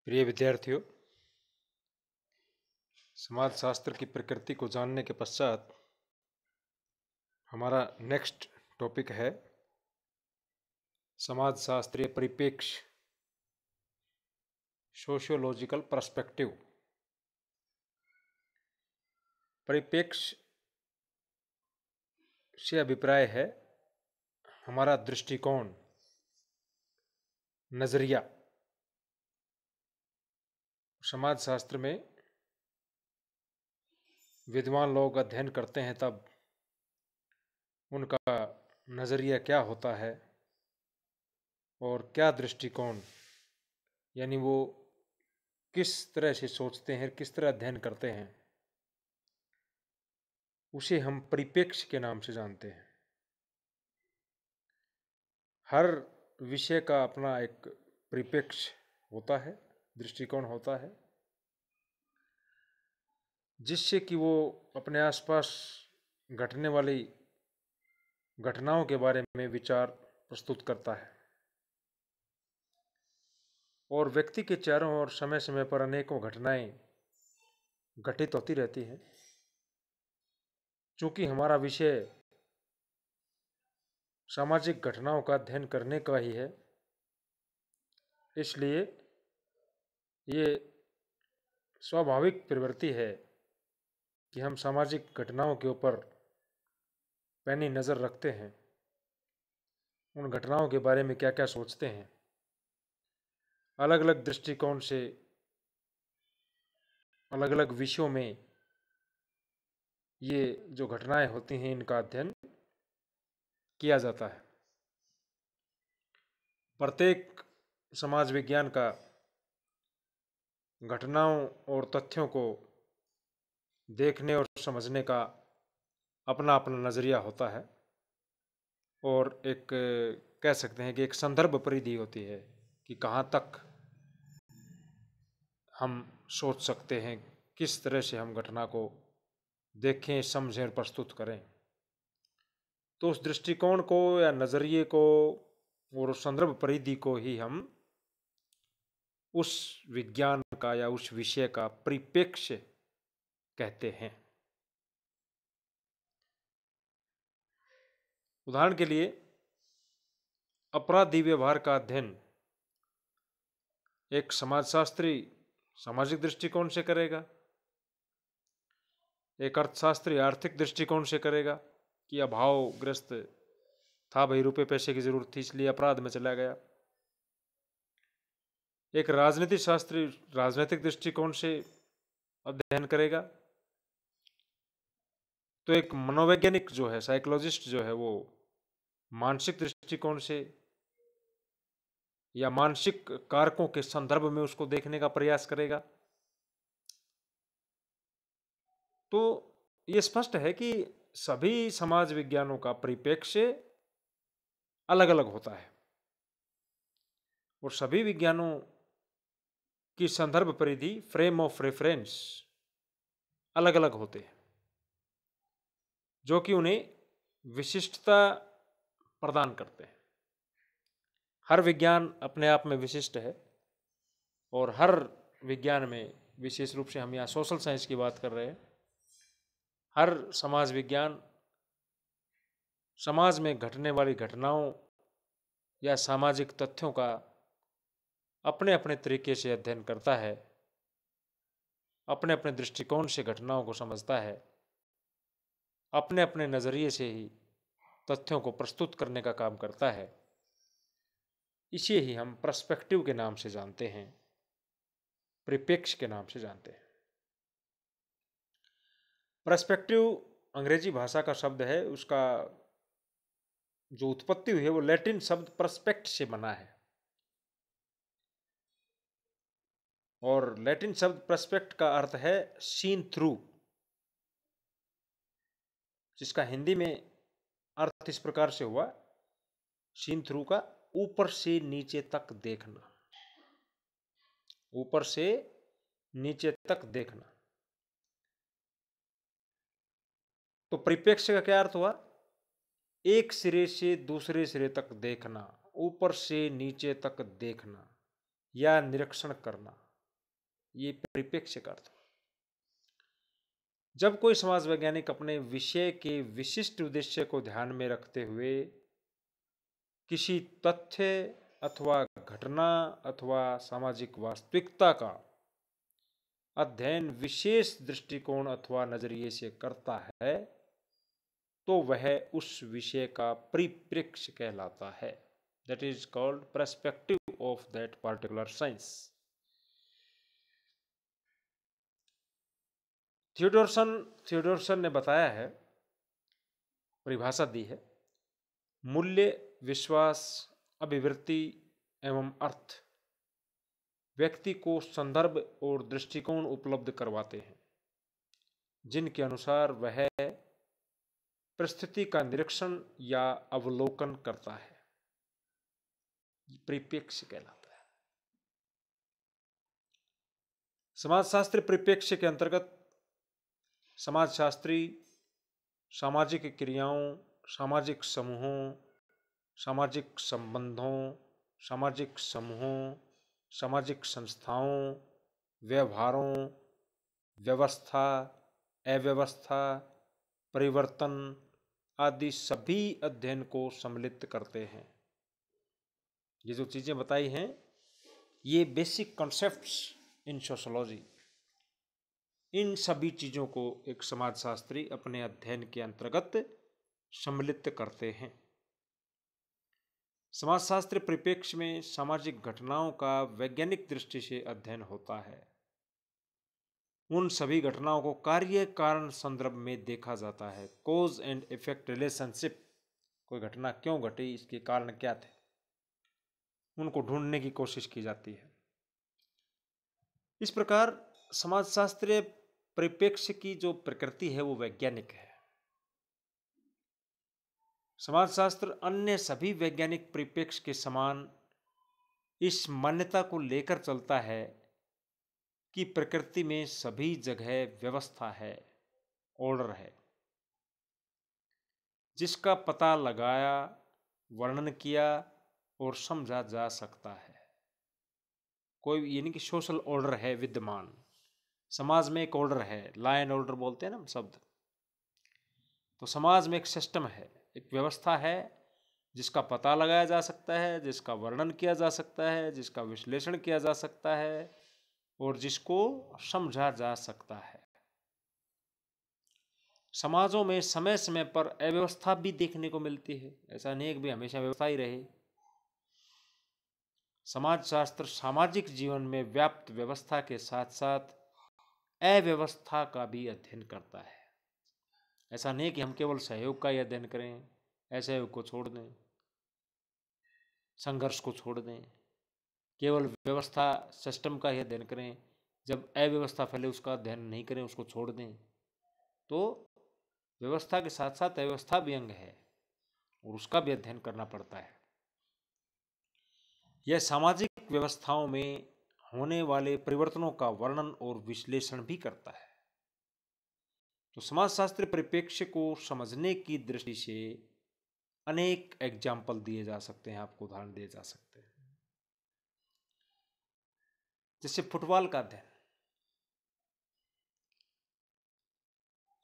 प्रिय विद्यार्थियों, समाजशास्त्र की प्रकृति को जानने के पश्चात हमारा नेक्स्ट टॉपिक है समाजशास्त्रीय परिप्रेक्ष्य, सोशियोलॉजिकल पर्सपेक्टिव। परिप्रेक्ष्य से अभिप्राय है हमारा दृष्टिकोण, नजरिया। समाजशास्त्र में विद्वान लोग अध्ययन करते हैं तब उनका नजरिया क्या होता है और क्या दृष्टिकोण, यानी वो किस तरह से सोचते हैं, किस तरह अध्ययन करते हैं, उसे हम परिप्रेक्ष्य के नाम से जानते हैं। हर विषय का अपना एक परिप्रेक्ष्य होता है, दृष्टिकोण होता है, जिससे कि वो अपने आसपास घटने वाली घटनाओं के बारे में विचार प्रस्तुत करता है। और व्यक्ति के चारों ओर समय समय पर अनेकों घटनाएं घटित होती रहती हैं। चूंकि हमारा विषय सामाजिक घटनाओं का अध्ययन करने का ही है, इसलिए ये स्वाभाविक प्रवृत्ति है कि हम सामाजिक घटनाओं के ऊपर पैनी नज़र रखते हैं, उन घटनाओं के बारे में क्या क्या सोचते हैं, अलग अलग दृष्टिकोण से अलग अलग विषयों में ये जो घटनाएं होती हैं इनका अध्ययन किया जाता है। प्रत्येक समाज विज्ञान का घटनाओं और तथ्यों को देखने और समझने का अपना अपना नज़रिया होता है और एक कह सकते हैं कि एक संदर्भ परिधि होती है कि कहाँ तक हम सोच सकते हैं, किस तरह से हम घटना को देखें, समझें और प्रस्तुत करें। तो उस दृष्टिकोण को या नज़रिए को और उस संदर्भ परिधि को ही हम उस विज्ञान का या उस विषय का परिप्रेक्ष्य कहते हैं। उदाहरण के लिए अपराधी व्यवहार का अध्ययन एक समाजशास्त्री सामाजिक दृष्टिकोण से करेगा, एक अर्थशास्त्री आर्थिक दृष्टिकोण से करेगा कि अभावग्रस्त था, भाई रुपए पैसे की जरूरत थी इसलिए अपराध में चला गया। एक राजनीति शास्त्री राजनीतिक दृष्टिकोण से अध्ययन करेगा, तो एक मनोवैज्ञानिक जो है, साइकोलॉजिस्ट जो है, वो मानसिक दृष्टिकोण से या मानसिक कारकों के संदर्भ में उसको देखने का प्रयास करेगा। तो ये स्पष्ट है कि सभी समाज विज्ञानों का परिप्रेक्ष्य अलग अलग होता है और सभी विज्ञानों की संदर्भ परिधि, फ्रेम ऑफ रेफरेंस अलग अलग होते हैं, जो कि उन्हें विशिष्टता प्रदान करते हैं। हर विज्ञान अपने आप में विशिष्ट है और हर विज्ञान में, विशेष रूप से हम यहाँ सोशल साइंस की बात कर रहे हैं, हर समाज विज्ञान समाज में घटने वाली घटनाओं या सामाजिक तथ्यों का अपने अपने तरीके से अध्ययन करता है, अपने अपने दृष्टिकोण से घटनाओं को समझता है, अपने अपने नज़रिए से ही तथ्यों को प्रस्तुत करने का काम करता है। इसे ही हम पर्सपेक्टिव के नाम से जानते हैं, परिप्रेक्ष्य के नाम से जानते हैं। पर्सपेक्टिव अंग्रेजी भाषा का शब्द है, उसका जो उत्पत्ति हुई है वो लैटिन शब्द पर्सपेक्ट से बना है और लैटिन शब्द पर्सपेक्ट का अर्थ है सीन थ्रू, जिसका हिंदी में अर्थ इस प्रकार से हुआ, सीन थ्रू का ऊपर से नीचे तक देखना, ऊपर से नीचे तक देखना। तो परिप्रेक्ष्य का क्या अर्थ हुआ? एक सिरे से दूसरे सिरे तक देखना, ऊपर से नीचे तक देखना या निरीक्षण करना। ये परिप्रेक्ष्य का अर्थ। जब कोई समाज वैज्ञानिक अपने विषय के विशिष्ट उद्देश्य को ध्यान में रखते हुए किसी तथ्य अथवा घटना अथवा सामाजिक वास्तविकता का अध्ययन विशेष दृष्टिकोण अथवा नजरिए से करता है तो वह उस विषय का परिप्रेक्ष्य कहलाता है। That is called perspective of that particular science. Theodorson ने बताया है, परिभाषा दी है, मूल्य, विश्वास, अभिवृत्ति एवं अर्थ व्यक्ति को संदर्भ और दृष्टिकोण उपलब्ध करवाते हैं जिनके अनुसार वह परिस्थिति का निरीक्षण या अवलोकन करता है। परिप्रेक्ष्य कहलाता है। समाजशास्त्र परिप्रेक्ष्य के अंतर्गत समाजशास्त्री सामाजिक क्रियाओं, सामाजिक समूहों, सामाजिक संबंधों, सामाजिक समूहों, सामाजिक संस्थाओं, व्यवहारों, व्यवस्था, अव्यवस्था, परिवर्तन आदि सभी अध्ययन को सम्मिलित करते हैं। ये जो चीज़ें बताई हैं ये बेसिक कॉन्सेप्ट्स इन सोशोलॉजी, इन सभी चीज़ों को एक समाजशास्त्री अपने अध्ययन के अंतर्गत सम्मिलित करते हैं। समाजशास्त्र परिप्रेक्ष्य में सामाजिक घटनाओं का वैज्ञानिक दृष्टि से अध्ययन होता है। उन सभी घटनाओं को कार्य कारण संदर्भ में देखा जाता है। कॉज एंड इफेक्ट रिलेशनशिप, कोई घटना क्यों घटी, इसके कारण क्या थे, उनको ढूंढने की कोशिश की जाती है। इस प्रकार समाजशास्त्रीय परिप्रेक्ष्य की जो प्रकृति है वो वैज्ञानिक है। समाजशास्त्र अन्य सभी वैज्ञानिक परिप्रेक्ष्य के समान इस मान्यता को लेकर चलता है कि प्रकृति में सभी जगह व्यवस्था है, ऑर्डर है, जिसका पता लगाया, वर्णन किया और समझा जा सकता है। कोई यानी कि सोशल ऑर्डर है विद्यमान, समाज में एक ऑर्डर है, लॉ एंड ऑर्डर बोलते हैं ना हम शब्द। तो समाज में एक सिस्टम है, एक व्यवस्था है जिसका पता लगाया जा सकता है, जिसका वर्णन किया जा सकता है, जिसका विश्लेषण किया जा सकता है और जिसको समझा जा सकता है। समाजों में समय समय पर अव्यवस्था भी देखने को मिलती है, ऐसा नहीं है कि भी हमेशा व्यवस्था ही रहे। समाजशास्त्र सामाजिक जीवन में व्याप्त व्यवस्था के साथ साथ अव्यवस्था का भी अध्ययन करता है। ऐसा नहीं कि हम केवल सहयोग का ही अध्ययन करें, असहयोग को छोड़ दें, संघर्ष को छोड़ दें, केवल व्यवस्था सिस्टम का ही अध्ययन करें, जब अव्यवस्था फैले उसका अध्ययन नहीं करें, उसको छोड़ दें। तो व्यवस्था के साथ साथ अव्यवस्था भी अंग है और उसका भी अध्ययन करना पड़ता है। यह सामाजिक व्यवस्थाओं में होने वाले परिवर्तनों का वर्णन और विश्लेषण भी करता है। तो समाजशास्त्र परिप्रेक्ष्य को समझने की दृष्टि से अनेक एग्जाम्पल दिए जा सकते हैं, आपको उदाहरण दिए जा सकते हैं। जैसे फुटबॉल का अध्ययन,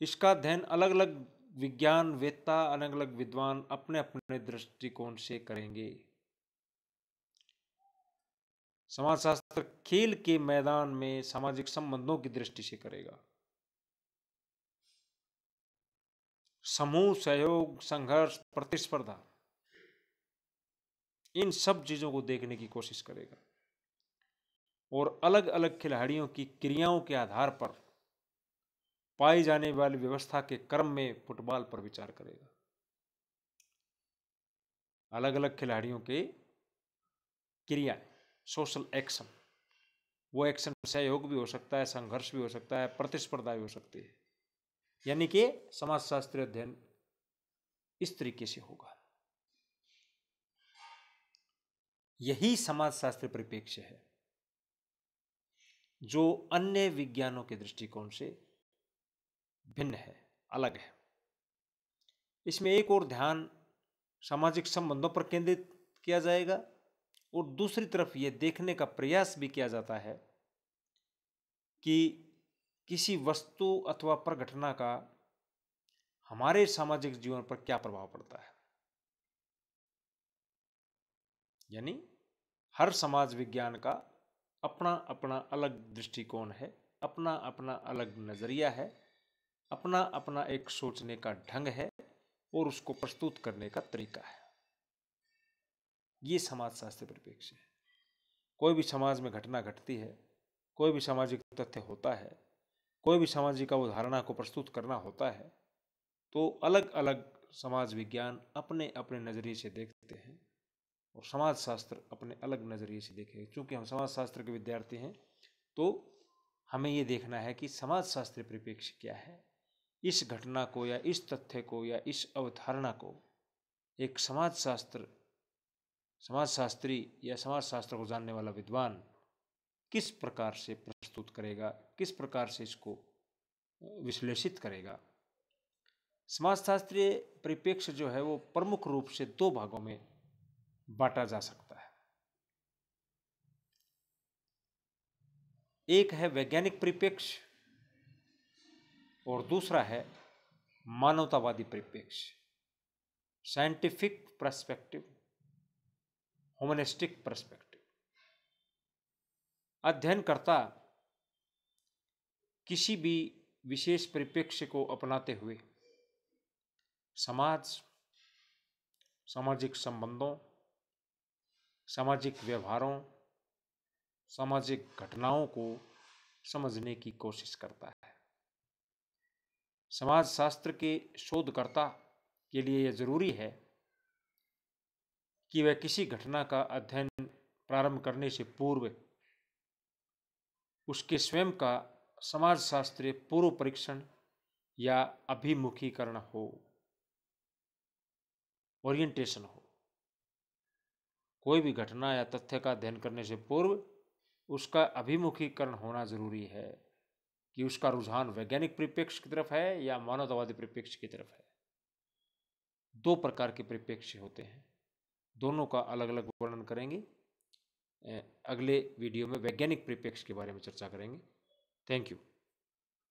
इसका अध्ययन अलग अलग विज्ञान वेत्ता, अलग अलग विद्वान अपने अपने दृष्टिकोण से करेंगे। समाजशास्त्र खेल के मैदान में सामाजिक संबंधों की दृष्टि से करेगा, समूह, सहयोग, संघर्ष, प्रतिस्पर्धा, इन सब चीजों को देखने की कोशिश करेगा और अलग अलग खिलाड़ियों की क्रियाओं के आधार पर पाई जाने वाली व्यवस्था के क्रम में फुटबॉल पर विचार करेगा। अलग अलग खिलाड़ियों के क्रियाएं, सोशल एक्शन, वो एक्शन सहयोग भी हो सकता है, संघर्ष भी हो सकता है, प्रतिस्पर्धा भी हो सकती है। यानी कि समाजशास्त्रीय अध्ययन इस तरीके से होगा। यही समाजशास्त्र परिप्रेक्ष्य है जो अन्य विज्ञानों के दृष्टिकोण से भिन्न है, अलग है। इसमें एक और ध्यान सामाजिक संबंधों पर केंद्रित किया जाएगा और दूसरी तरफ यह देखने का प्रयास भी किया जाता है कि किसी वस्तु अथवा प्रघटना का हमारे सामाजिक जीवन पर क्या प्रभाव पड़ता है। यानी हर समाज विज्ञान का अपना अपना अलग दृष्टिकोण है, अपना अपना अलग नजरिया है, अपना अपना एक सोचने का ढंग है और उसको प्रस्तुत करने का तरीका है। ये समाजशास्त्र परिप्रेक्ष्य है। कोई भी समाज में घटना घटती है, कोई भी सामाजिक तथ्य होता है, कोई भी सामाजिक अवधारणा को प्रस्तुत करना होता है, तो अलग अलग समाज विज्ञान अपने अपने नजरिए से देखते हैं और समाजशास्त्र अपने अलग नजरिए से देखें। चूंकि हम समाजशास्त्र के विद्यार्थी हैं, तो हमें ये देखना है कि समाजशास्त्री परिप्रेक्ष्य क्या है। इस घटना को या इस तथ्य को या इस अवधारणा को एक समाजशास्त्री या समाजशास्त्र को जानने वाला विद्वान किस प्रकार से प्रस्तुत करेगा, किस प्रकार से इसको विश्लेषित करेगा। समाजशास्त्रीय परिप्रेक्ष्य जो है वो प्रमुख रूप से दो भागों में बांटा जा सकता है। एक है वैज्ञानिक परिप्रेक्ष्य और दूसरा है मानवतावादी परिप्रेक्ष्य, साइंटिफिक पर्सपेक्टिव, ह्यूमनिस्टिक पर्सपेक्टिव। अध्ययनकर्ता किसी भी विशेष परिप्रेक्ष्य को अपनाते हुए समाज, सामाजिक संबंधों, सामाजिक व्यवहारों, सामाजिक घटनाओं को समझने की कोशिश करता है। समाजशास्त्र के शोधकर्ता के लिए यह जरूरी है कि वह किसी घटना का अध्ययन प्रारंभ करने से पूर्व उसके स्वयं का समाजशास्त्रीय पूर्व परीक्षण या अभिमुखीकरण हो, ओरिएंटेशन हो। कोई भी घटना या तथ्य का अध्ययन करने से पूर्व उसका अभिमुखीकरण होना जरूरी है कि उसका रुझान वैज्ञानिक परिप्रेक्ष्य की तरफ है या मानवतावादी परिप्रेक्ष्य की तरफ है। दो प्रकार के परिप्रेक्ष्य होते हैं, दोनों का अलग अलग वर्णन करेंगे। अगले वीडियो में वैज्ञानिक परिप्रेक्ष्य के बारे में चर्चा करेंगे। Thank you.